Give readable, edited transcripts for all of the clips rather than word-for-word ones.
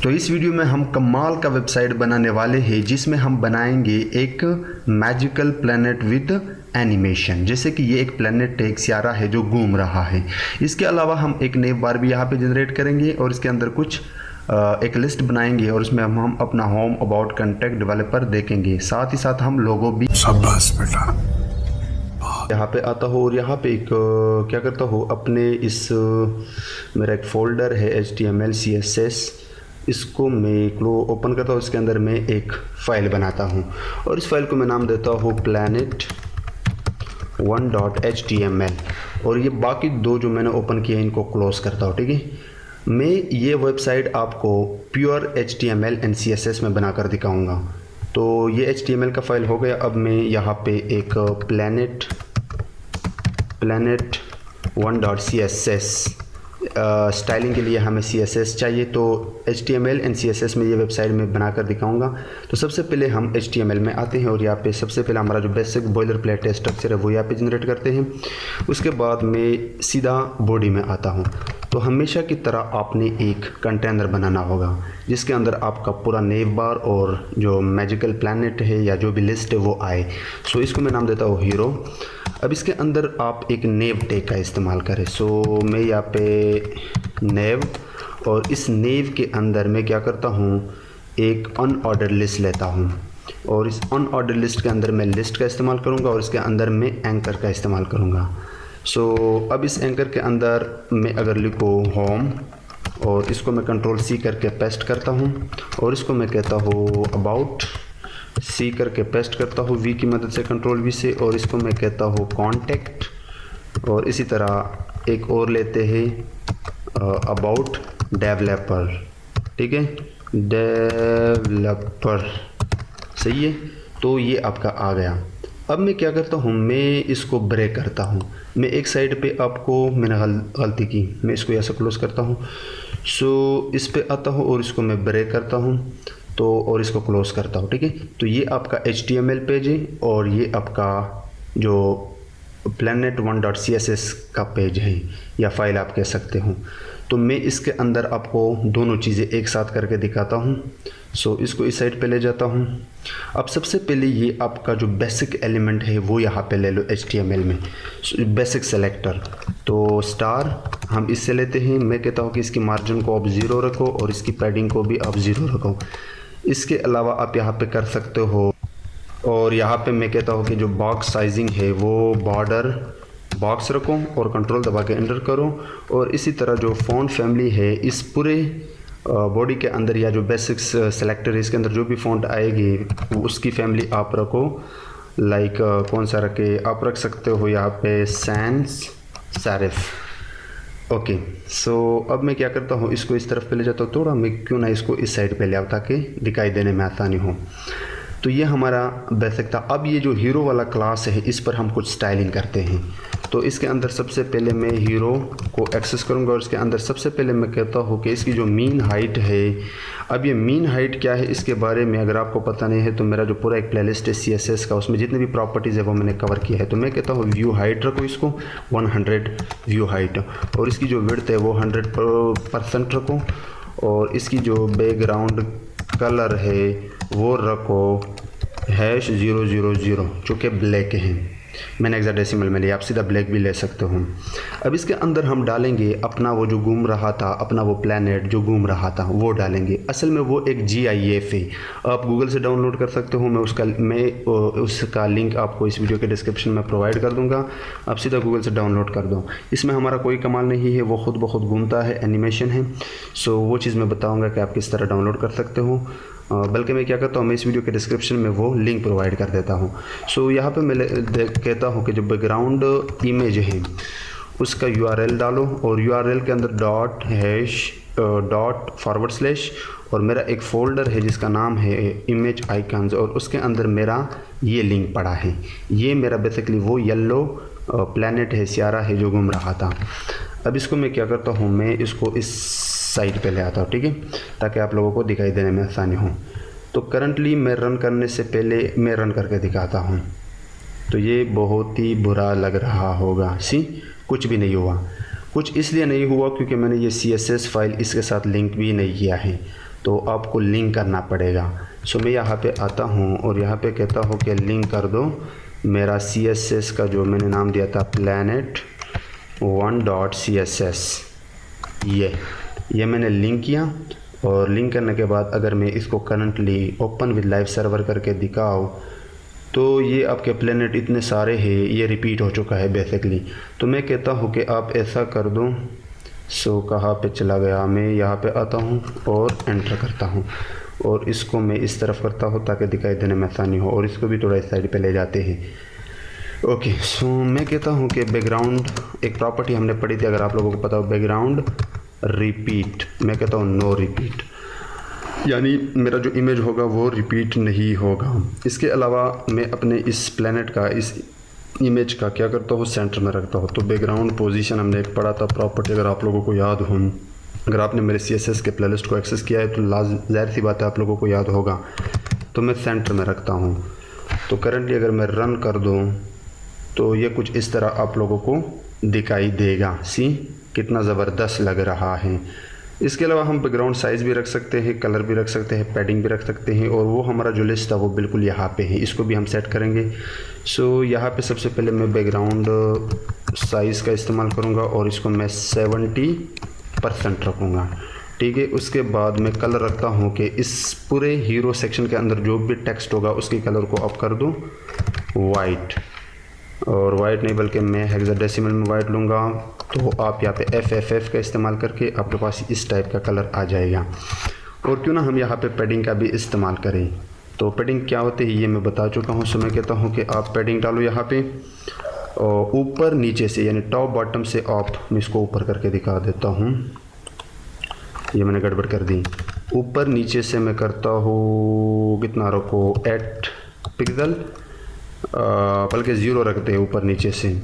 तो इस वीडियो में हम कमाल का वेबसाइट बनाने वाले हैं जिसमें हम बनाएंगे एक मैजिकल प्लैनेट विद एनिमेशन। जैसे कि ये एक प्लैनेट एक सियारा है जो घूम रहा है। इसके अलावा हम एक नेव बार भी यहाँ पे जनरेट करेंगे और इसके अंदर कुछ एक लिस्ट बनाएंगे और उसमें हम अपना होम, अबाउट, कॉन्टैक्ट, डेवलपर देखेंगे। साथ ही साथ हम लोगो भी शाबाश बेटा यहाँ पे आता हो और यहाँ पे एक क्या करता हो अपने इस मेरा एक फ़ोल्डर है HTML CSS, इसको मैं ओपन करता हूँ। इसके अंदर मैं एक फ़ाइल बनाता हूँ और इस फाइल को मैं नाम देता हूँ planet1.html और ये बाकी दो जो मैंने ओपन किए इनको क्लोज करता हूँ। ठीक है, मैं ये वेबसाइट आपको प्योर HTML एंड CSS में बनाकर दिखाऊंगा। तो ये HTML का फाइल हो गया। अब मैं यहाँ पे एक planet1.css स्टाइलिंग के लिए हमें CSS चाहिए, तो HTML एंड CSS में ये वेबसाइट में बनाकर दिखाऊंगा। तो सबसे पहले हम HTML में आते हैं और यहाँ पे सबसे पहले हमारा जो बेसिक बॉयलर प्लेट स्ट्रक्चर है वो यहाँ पे जनरेट करते हैं। उसके बाद मैं सीधा बॉडी में आता हूँ। तो हमेशा की तरह आपने एक कंटेनर बनाना होगा जिसके अंदर आपका पूरा नेव बार और जो मैजिकल प्लैनेट है या जो भी लिस्ट है वो आए। सो इसको मैं नाम देता हूँ हीरो। अब इसके अंदर आप एक नेव टैग का इस्तेमाल करें। सो मैं यहाँ पे नेव और इस नेव के अंदर मैं क्या करता हूँ, एक अनऑर्डर लिस्ट लेता हूँ और इस अनऑर्डर लिस्ट के अंदर मैं लिस्ट का इस्तेमाल करूँगा और इसके अंदर मैं एंकर का इस्तेमाल करूँगा। सो अब इस एंकर के अंदर मैं अगर लिखूँ होम और इसको मैं Ctrl+C करके पेस्ट करता हूँ और इसको मैं कहता हूँ अबाउट, C करके पेस्ट करता हूँ V की मदद से Ctrl+V से, और इसको मैं कहता हूँ कॉन्टैक्ट और इसी तरह एक और लेते हैं अबाउट डेवलपर। ठीक है, डेवलपर सही है। तो ये आपका आ गया। अब मैं क्या करता हूँ, मैं इसको ब्रेक करता हूँ। मैं एक साइड पे आपको मैंने गलती की, मैं इसको ऐसे क्लोज करता हूँ। सो इस पे आता हूँ और इसको मैं ब्रेक करता हूँ तो और इसको क्लोज करता हूँ। ठीक है, तो ये आपका HTML पेज है और ये आपका जो planet1.css का पेज है या फाइल आप कह सकते हो। तो मैं इसके अंदर आपको दोनों चीज़ें एक साथ करके दिखाता हूँ। सो इसको इस साइड पे ले जाता हूँ। अब सबसे पहले ये आपका जो बेसिक एलिमेंट है वो यहाँ पे ले लो HTML में, बेसिक सेलेक्टर। तो स्टार हम इससे लेते हैं। मैं कहता हूँ कि इसकी मार्जिन को आप 0 रखो और इसकी पैडिंग को भी आप 0 रखो। इसके अलावा आप यहाँ पे कर सकते हो और यहाँ पे मैं कहता हूँ कि जो बॉक्स साइजिंग है वो बॉर्डर बॉक्स रखो और कंट्रोल दबा के एंटर करो। और इसी तरह जो फ़ॉन्ट फैमिली है इस पूरे बॉडी के अंदर या जो बेसिक सेलेक्टर है इसके अंदर जो भी फ़ॉन्ट आएगी उसकी फैमिली आप रखो। लाइक कौन सा रखे, आप रख सकते हो यहाँ पे सैंस सेरिफ। ओके, सो अब मैं क्या करता हूँ, इसको इस तरफ पे ले जाता हूँ थोड़ा। मैं क्यों ना इसको इस साइड पे ले आओ ताकि दिखाई देने में आसानी हो। तो ये हमारा बेसिक था। अब ये जो हीरो वाला क्लास है इस पर हम कुछ स्टाइलिंग करते हैं। तो इसके अंदर सबसे पहले मैं हीरो को एक्सेस करूंगा और इसके अंदर सबसे पहले मैं कहता हूँ कि इसकी जो मीन हाइट है, अब ये मीन हाइट क्या है इसके बारे में अगर आपको पता नहीं है तो मेरा जो पूरा एक प्लेलिस्ट है CSS का, उसमें जितनी भी प्रॉपर्टीज़ है वो मैंने कवर किया है। तो मैं कहता हूँ व्यू हाइट रखो इसको 100 व्यू हाइट, और इसकी जो विड्थ है वो 100% रखो, और इसकी जो बैकग्राउंड कलर है वो रखो #000 जो कि ब्लैक है। मैंने हेक्साडेसिमल में लिया, आप सीधा ब्लैक भी ले सकते हो। अब इसके अंदर हम डालेंगे अपना वो जो घूम रहा था, अपना वो प्लैनेट जो घूम रहा था वो डालेंगे। असल में वो एक GIF है, आप गूगल से डाउनलोड कर सकते हो। मैं उसका लिंक आपको इस वीडियो के डिस्क्रिप्शन में प्रोवाइड कर दूंगा, आप सीधा गूगल से डाउनलोड कर दो। इसमें हमारा कोई कमाल नहीं है, वो खुद ब खुद घूमता है, एनिमेशन है। सो वो चीज़ मैं बताऊँगा कि आप किस तरह डाउनलोड कर सकते हो। बल्कि मैं क्या करता हूँ, मैं इस वीडियो के डिस्क्रिप्शन में वो लिंक प्रोवाइड कर देता हूँ। सो यहाँ पे मैं कहता हूँ कि जो बैकग्राउंड इमेज है उसका URL डालो और URL के अंदर .// और मेरा एक फ़ोल्डर है जिसका नाम है इमेज आइकन्स और उसके अंदर मेरा ये लिंक पड़ा है। ये मेरा बेसिकली वो येलो प्लैनेट है, सियारा है जो घूम रहा था। अब इसको मैं क्या करता हूँ, मैं इसको इस साइड पे ले आता हूँ। ठीक है, ताकि आप लोगों को दिखाई देने में आसानी हो। तो करंटली मैं रन करने से पहले मैं रन करके दिखाता हूँ। तो ये बहुत ही बुरा लग रहा होगा, कुछ भी नहीं हुआ। कुछ इसलिए नहीं हुआ क्योंकि मैंने ये CSS फाइल इसके साथ लिंक भी नहीं किया है। तो आपको लिंक करना पड़ेगा। सो मैं यहाँ पे आता हूँ और यहाँ पे कहता हूँ कि लिंक कर दो मेरा CSS का जो मैंने नाम दिया था planet1.css, ये मैंने लिंक किया। और लिंक करने के बाद अगर मैं इसको currently open with live server करके दिखाऊँ तो ये आपके प्लेनेट इतने सारे हैं, ये रिपीट हो चुका है बेसिकली। तो मैं कहता हूँ कि आप ऐसा कर दो। सो कहाँ पे चला गया, मैं यहाँ पे आता हूँ और एंटर करता हूँ और इसको मैं इस तरफ करता हूँ ताकि दिखाई देने में आसानी हो, और इसको भी थोड़ा इस साइड पे ले जाते हैं। ओके, सो मैं कहता हूँ कि बैकग्राउंड एक प्रॉपर्टी हमने पढ़ी थी, अगर आप लोगों को पता हो, बैकग्राउंड रिपीट। मैं कहता हूँ नो रिपीट, यानी मेरा जो इमेज होगा वो रिपीट नहीं होगा। इसके अलावा मैं अपने इस प्लेनेट का, इस इमेज का क्या करता हूँ, सेंटर में रखता हूँ। तो बैकग्राउंड पोजीशन हमने एक पढ़ा था प्रॉपर्टी, अगर आप लोगों को याद हो, अगर आपने मेरे CSS के प्लेलिस्ट को एक्सेस किया है तो ज़ाहिर सी बात है आप लोगों को याद होगा। तो मैं सेंटर में रखता हूँ। तो करंटली अगर मैं रन कर दूँ तो ये कुछ इस तरह आप लोगों को दिखाई देगा। सी कितना ज़बरदस्त लग रहा है। इसके अलावा हम बैकग्राउंड साइज़ भी रख सकते हैं, कलर भी रख सकते हैं, पैडिंग भी रख सकते हैं, और वो हमारा जो लिस्ट था वो बिल्कुल यहाँ पे है, इसको भी हम सेट करेंगे। सो यहाँ पे सबसे पहले मैं बैकग्राउंड साइज़ का इस्तेमाल करूँगा और इसको मैं 70% रखूँगा, ठीक है। उसके बाद मैं कलर रखता हूँ कि इस पूरे हीरो सेक्शन के अंदर जो भी टेक्स्ट होगा उसके कलर को आप कर दूँ वाइट, और वाइट नहीं बल्कि मैं हेक्साडेसिमल में वाइट लूँगा। तो आप यहाँ पे FFF का इस्तेमाल करके आपके पास इस टाइप का कलर आ जाएगा। और क्यों ना हम यहाँ पे पैडिंग का भी इस्तेमाल करें। तो पैडिंग क्या होती है ये मैं बता चुका हूँ। सो मैं कहता हूँ कि आप पैडिंग डालो यहाँ पे, और ऊपर नीचे से यानी टॉप बॉटम से आप, मैं इसको ऊपर करके दिखा देता हूँ, ये मैंने गड़बड़ कर दी। ऊपर नीचे से मैं करता हूँ, कितना रखो, 8 पिक्सल, बल्कि 0 रखते हैं ऊपर नीचे से,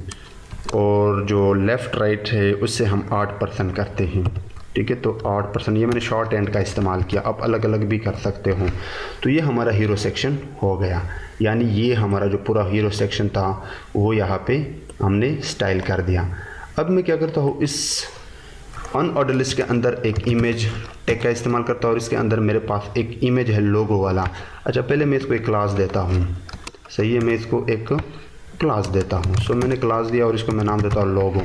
और जो लेफ़्ट राइट है उससे हम 8% करते हैं, ठीक है। तो 8%, ये मैंने शॉर्ट एंड का इस्तेमाल किया, आप अलग अलग भी कर सकते हो। तो ये हमारा हीरो सेक्शन हो गया, यानी ये हमारा जो पूरा हीरो सेक्शन था वो यहाँ पे हमने स्टाइल कर दिया। अब मैं क्या करता हूँ, इस अनऑर्डर लिस्ट के अंदर एक इमेज टैग का इस्तेमाल करता हूँ, और इसके अंदर मेरे पास एक इमेज है लोगो वाला। अच्छा, पहले मैं इसको एक क्लास देता हूँ, सही है, मैं इसको एक क्लास देता हूँ। सो मैंने क्लास दिया और इसको मैं नाम देता हूँ लोगो।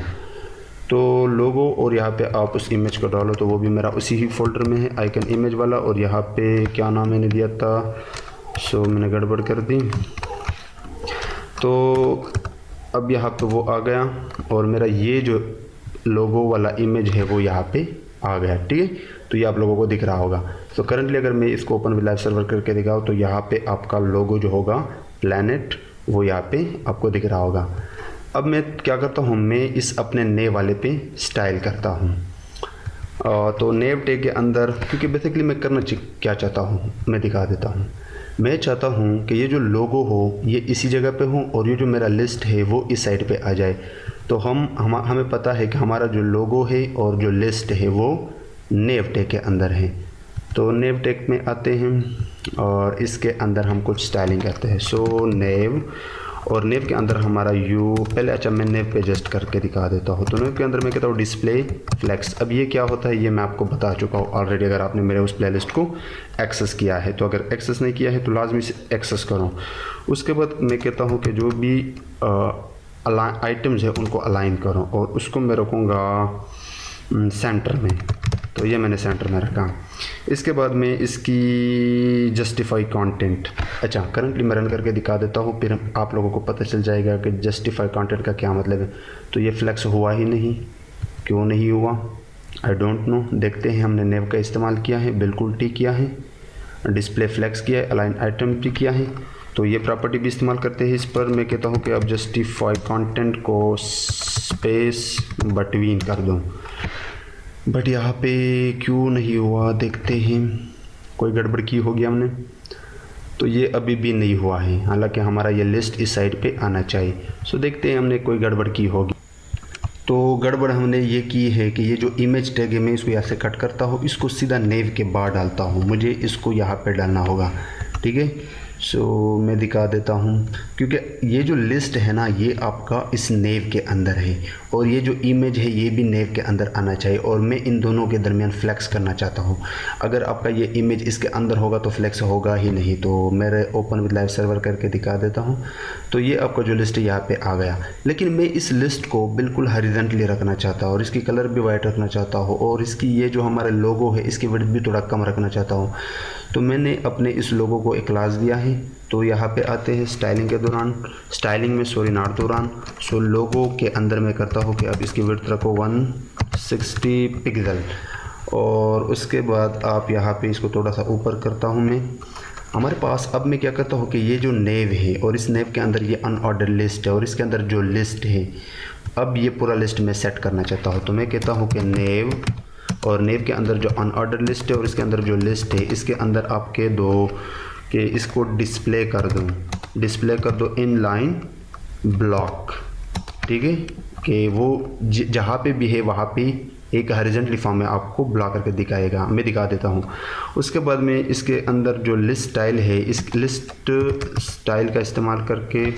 तो लोगो, और यहाँ पे आप उस इमेज को डालो तो वो भी मेरा उसी ही फोल्डर में है, आइकन इमेज वाला। और यहाँ पे क्या नाम मैंने दिया था, सो मैंने गड़बड़ कर दी। तो अब यहाँ पे वो आ गया और मेरा ये जो लोगो वाला इमेज है वो यहाँ पे आ गया, ठीक है। तो ये आप लोगों को दिख रहा होगा। तो करंटली अगर मैं इसको ओपन विद लाइव सर्वर करके दिखाऊँ तो यहाँ पे आपका लोगो जो होगा प्लैनेट, वो यहाँ पे आपको दिख रहा होगा। अब मैं क्या करता हूँ, मैं इस अपने नेव वाले पे स्टाइल करता हूँ। तो नेव टैग के अंदर, क्योंकि बेसिकली मैं करना क्या चाहता हूँ मैं दिखा देता हूँ। मैं चाहता हूँ कि ये जो लोगो हो ये इसी जगह पे हो, और ये जो मेरा लिस्ट है वो इस साइड पे आ जाए। तो हमें पता है कि हमारा जो लोगो है और जो लिस्ट है वो नेव टैग के अंदर है। तो नेव टैग में आते हैं और इसके अंदर हम कुछ स्टाइलिंग करते हैं। सो नेव, और नेव के अंदर हमारा यू पहले, अच्छा मैं नेव पे एडजस्ट करके दिखा देता हूँ। तो नेव के अंदर मैं कहता हूँ डिस्प्ले फ्लेक्स। अब ये क्या होता है ये मैं आपको बता चुका हूँ ऑलरेडी, अगर आपने मेरे उस प्लेलिस्ट को एक्सेस किया है। तो अगर एक्सेस नहीं किया है तो लाजमी से एक्सेस करो। उसके बाद मैं कहता हूँ कि जो भी आइटम्स है उनको अलाइन करो, और उसको मैं रखूँगा सेंटर में। तो ये मैंने सेंटर में रखा। इसके बाद मैं इसकी जस्टिफाई कंटेंट, अच्छा करंटली मैं रन करके दिखा देता हूँ, फिर आप लोगों को पता चल जाएगा कि जस्टिफाई कंटेंट का क्या मतलब है। तो ये फ्लेक्स हुआ ही नहीं, क्यों नहीं हुआ, आई डोंट नो। देखते हैं, हमने नेव का इस्तेमाल किया है, बिल्कुल ठीक किया है, डिस्प्ले फ्लेक्स किया है, अलाइन आइटम ठीक किया है। तो ये प्रॉपर्टी भी इस्तेमाल करते हैं इस पर। मैं कहता हूँ कि अब जस्टिफाई कंटेंट को स्पेस बिटवीन कर दूँ, बट यहाँ पे क्यों नहीं हुआ, देखते हैं, कोई गड़बड़ की होगी हमने। तो ये अभी भी नहीं हुआ है, हालांकि हमारा ये लिस्ट इस साइड पे आना चाहिए। सो देखते हैं हमने कोई गड़बड़ की होगी। तो गड़बड़ हमने ये की है कि ये जो इमेज टैग है मैं इसको यहाँ से कट करता हूँ, इसको सीधा नेव के बाहर डालता हूँ, मुझे इसको यहाँ पे डालना होगा, ठीक है। सो मैं दिखा देता हूँ, क्योंकि ये जो लिस्ट है ना ये आपका इस नेव के अंदर है और ये जो इमेज है ये भी नेव के अंदर आना चाहिए, और मैं इन दोनों के दरमियान फ्लेक्स करना चाहता हूँ। अगर आपका ये इमेज इसके अंदर होगा तो फ्लेक्स होगा ही नहीं। तो मेरे ओपन विद लाइव सर्वर करके दिखा देता हूँ। तो ये आपका जो लिस्ट है यहाँ पे आ गया, लेकिन मैं इस लिस्ट को बिल्कुल हॉरिजॉन्टली रखना चाहता हूँ और इसकी कलर भी वाइट रखना चाहता हूँ, और इसकी ये जो हमारे लोगो है इसकी विड्थ भी थोड़ा कम रखना चाहता हूँ। तो मैंने अपने इस लोगो को एक क्लास दिया है। तो यहाँ पे आते हैं स्टाइलिंग के दौरान, स्टाइलिंग में सॉरी नॉट दौरान। सो लोगो के अंदर मैं करता हूँ कि अब इसकी विड्थ रखो 160 पिक्सल, और उसके बाद आप यहाँ पे इसको थोड़ा सा ऊपर करता हूँ मैं। हमारे पास अब मैं क्या करता हूँ कि ये जो नेव है और इस नेव के अंदर ये अनऑर्डर लिस्ट है और इसके अंदर जो लिस्ट है, अब ये पूरा लिस्ट मैं सेट करना चाहता हूँ। तो मैं कहता हूँ कि नेव, और नेव के अंदर जो अनऑर्डर लिस्ट है और इसके अंदर जो लिस्ट है इसके अंदर आपके दो कि इसको डिस्प्ले कर दो इन लाइन ब्लॉक, ठीक है, कि वो जहाँ पे भी है वहाँ पे एक हॉरिजॉन्टली फॉर्म में आपको ब्लॉक करके दिखाएगा। मैं दिखा देता हूँ। उसके बाद में इसके अंदर जो लिस्ट स्टाइल है इस लिस्ट स्टाइल का इस्तेमाल करके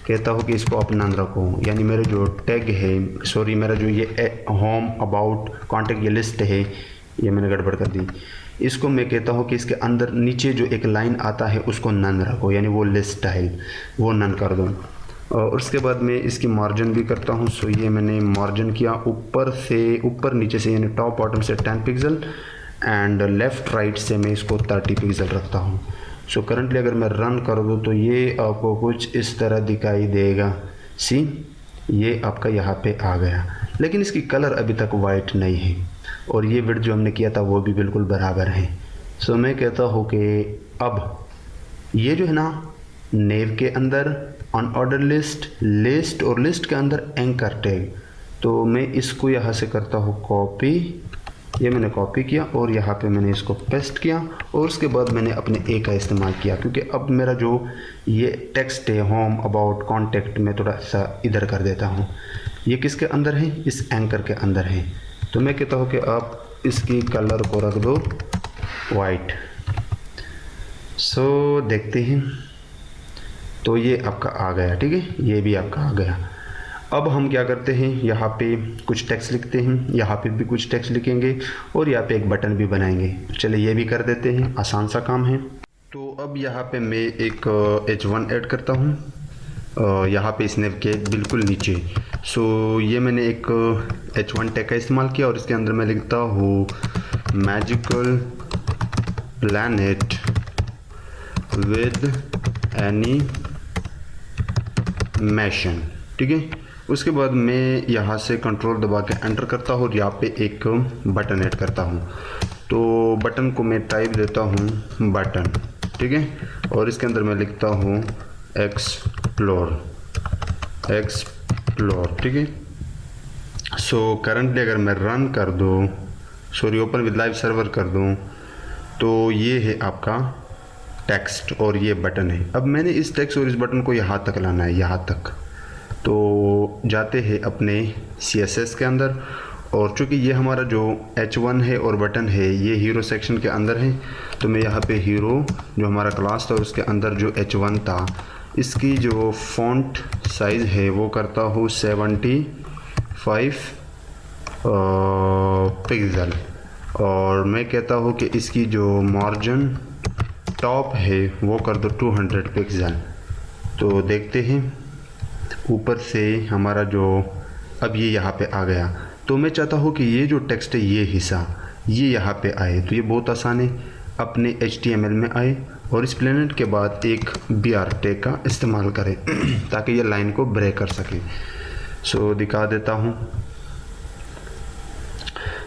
कहता हूँ कि इसको आप नन रखो, यानी मेरे जो टैग है सॉरी मेरा जो ये होम अबाउट कॉन्टेक्ट ये लिस्ट है ये मैंने गड़बड़ कर दी। इसको मैं कहता हूँ कि इसके अंदर नीचे जो एक लाइन आता है उसको नन रखो, यानी वो लिस्ट स्टाइल वो नन कर दो। और उसके बाद मैं इसकी मार्जिन भी करता हूँ। सो ये मैंने मार्जिन किया ऊपर से ऊपर नीचे से, यानी टॉप बॉटम से 10 पिक्सल एंड लेफ़्ट राइट से मैं इसको 30 पिक्सल रखता हूँ। सो करंटली अगर मैं रन कर दूँ तो ये आपको कुछ इस तरह दिखाई देगा। सी ये आपका यहाँ पे आ गया, लेकिन इसकी कलर अभी तक वाइट नहीं है और ये विड्थ जो हमने किया था वो भी बिल्कुल बराबर है। सो मैं कहता हूँ कि अब ये जो है ना नेव के अंदर अनऑर्डर लिस्ट और लिस्ट के अंदर एंकर टैग, तो मैं इसको यहाँ से करता हूँ कॉपी। ये मैंने कॉपी किया और यहाँ पे मैंने इसको पेस्ट किया और उसके बाद मैंने अपने ए का इस्तेमाल किया, क्योंकि अब मेरा जो ये टेक्स्ट है होम अबाउट कॉन्टेक्ट में थोड़ा सा इधर कर देता हूँ। ये किसके अंदर है? इस एंकर के अंदर है। तो मैं कहता हूँ कि आप इसकी कलर को रख दो वाइट। सो देखते हैं, तो ये आपका आ गया, ठीक है, ये भी आपका आ गया। अब हम क्या करते हैं, यहाँ पे कुछ टेक्स्ट लिखते हैं, यहाँ पे भी कुछ टेक्स्ट लिखेंगे और यहाँ पे एक बटन भी बनाएंगे। चलिए ये भी कर देते हैं, आसान सा काम है। तो अब यहाँ पे मैं एक H1 ऐड करता हूँ यहाँ पे इस नेव के बिल्कुल नीचे। सो ये मैंने एक H1 टैग का इस्तेमाल किया और इसके अंदर मैं लिखता हूँ मैजिकल प्लैनेट विद एनिमेशन, ठीक है। उसके बाद मैं यहाँ से कंट्रोल दबा के एंटर करता हूँ और यहाँ पे एक बटन ऐड करता हूँ। तो बटन को मैं टाइप देता हूँ बटन, ठीक है, और इसके अंदर मैं लिखता हूँ एक्सप्लोर, ठीक है। सो करंटली अगर मैं रन कर दूँ, sorry open with live server कर दूँ, तो ये है आपका टेक्स्ट और ये बटन है। अब मैंने इस टेक्स्ट और इस बटन को यहाँ तक लाना है, यहाँ तक। तो जाते हैं अपने CSS के अंदर, और चूँकि ये हमारा जो H1 है और बटन है ये हीरो सेक्शन के अंदर है, तो मैं यहाँ पे हीरो जो हमारा क्लास था और उसके अंदर जो H1 था इसकी जो फॉन्ट साइज़ है वो करता हूँ 75 पिक्सल, और मैं कहता हूँ कि इसकी जो मार्जिन टॉप है वो कर दो 200 पिक्सल। तो देखते हैं ऊपर से हमारा जो अब ये यहाँ पे आ गया। तो मैं चाहता हूँ कि ये जो टेक्स्ट है ये हिस्सा ये यहाँ पे आए। तो ये बहुत आसान है, अपने HTML में आए और इस प्लेनेट के बाद एक BR टैग का इस्तेमाल करें ताकि ये लाइन को ब्रेक कर सके। सो दिखा देता हूँ,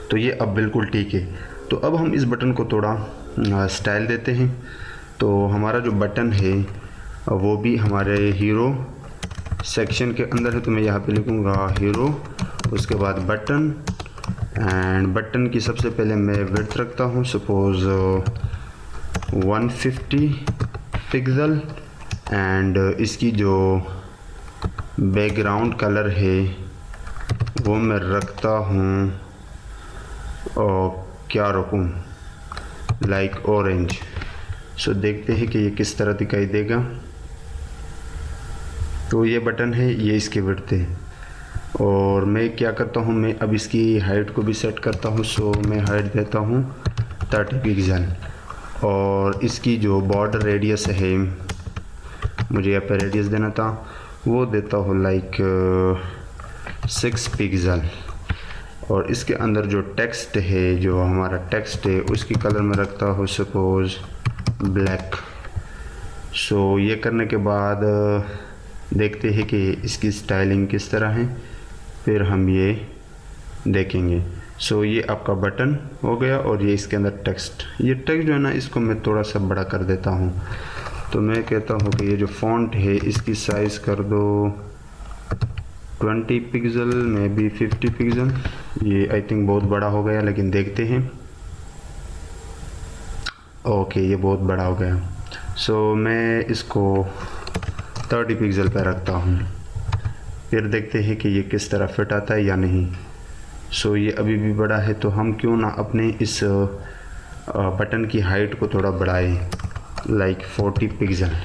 तो ये अब बिल्कुल ठीक है। तो अब हम इस बटन को थोड़ा स्टाइल देते हैं। तो हमारा जो बटन है वो भी हमारे हीरो सेक्शन के अंदर है, तो मैं यहाँ पे लिखूँगा हीरो, उसके बाद बटन, एंड बटन की सबसे पहले मैं विड्थ रखता हूँ सपोज़ 150 पिक्सल, एंड इसकी जो बैकग्राउंड कलर है वो मैं रखता हूँ और क्या रखूँ, लाइक ऑरेंज। सो देखते हैं कि ये किस तरह दिखाई देगा। तो ये बटन है, ये इसकी विड्थ है। और मैं क्या करता हूँ, मैं अब इसकी हाइट को भी सेट करता हूँ। सो मैं हाइट देता हूँ 30 पिक्सल और इसकी जो बॉर्डर रेडियस है, मुझे यहाँ पे रेडियस देना था, वो देता हूँ लाइक 6 पिक्सल। और इसके अंदर जो टेक्स्ट है, जो हमारा टेक्स्ट है, उसकी कलर में रखता हूँ सपोज़ ब्लैक। सो ये करने के बाद देखते हैं कि इसकी स्टाइलिंग किस तरह है, फिर हम ये देखेंगे। सो ये आपका बटन हो गया और ये इसके अंदर टेक्स्ट। ये टेक्स्ट जो है ना, इसको मैं थोड़ा सा बड़ा कर देता हूँ। तो मैं कहता हूँ कि ये जो फ़ॉन्ट है इसकी साइज़ कर दो 20 पिक्सल, में भी 50 पिक्सल। ये आई थिंक बहुत बड़ा हो गया, लेकिन देखते हैं। ओके, ये बहुत बड़ा हो गया। सो मैं इसको 30 पिक्सल पर रखता हूँ, फिर देखते हैं कि ये किस तरह फिट आता है या नहीं। सो ये अभी भी बड़ा है, तो हम क्यों ना अपने इस बटन की हाइट को थोड़ा बढ़ाएं, लाइक 40 पिक्सल।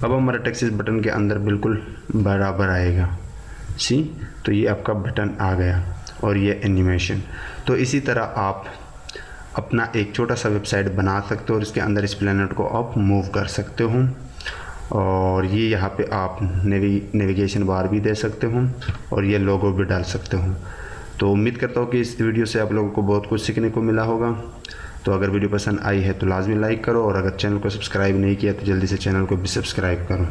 अब हमारा टेक्स्ट इस बटन के अंदर बिल्कुल बराबर आएगा। सी, तो ये आपका बटन आ गया और ये एनिमेशन। तो इसी तरह आप अपना एक छोटा सा वेबसाइट बना सकते हो और इसके अंदर इस प्लैनेट को आप मूव कर सकते हो। और ये यहाँ पे आप नेविगेशन बार भी दे सकते हो और ये लोगो भी डाल सकते हो। तो उम्मीद करता हूँ कि इस वीडियो से आप लोगों को बहुत कुछ सीखने को मिला होगा। तो अगर वीडियो पसंद आई है तो लाजमी लाइक करो और अगर चैनल को सब्सक्राइब नहीं किया तो जल्दी से चैनल को भी सब्सक्राइब करो।